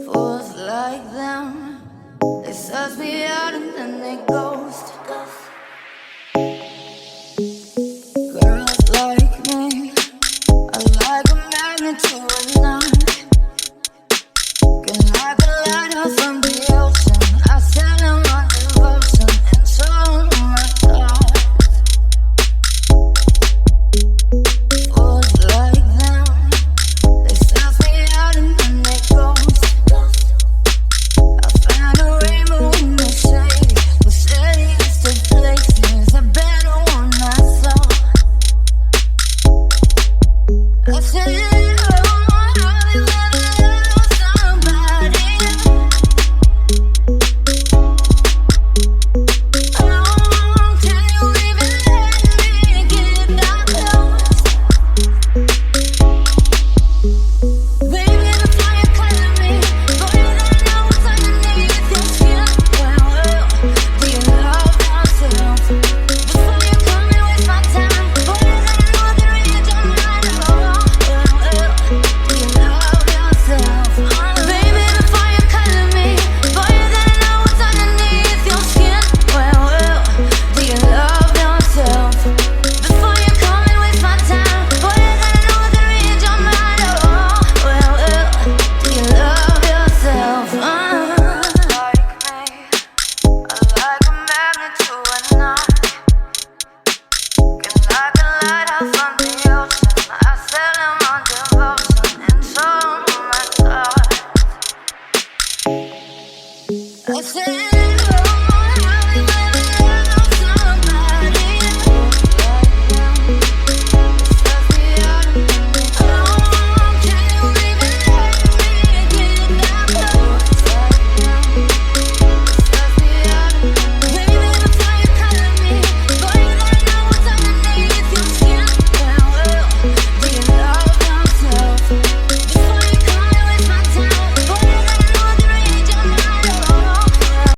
Fools like them, they suss me out and then they ghost. Girls like me are like a magnet to a knot. Can like a lighthouse from the ocean. I sell them my devotion and show them my thoughts. Fools like them, they suss me out and then they ghost. I found a rainbow in the shade, the shadiest of places, a better one I saw. I said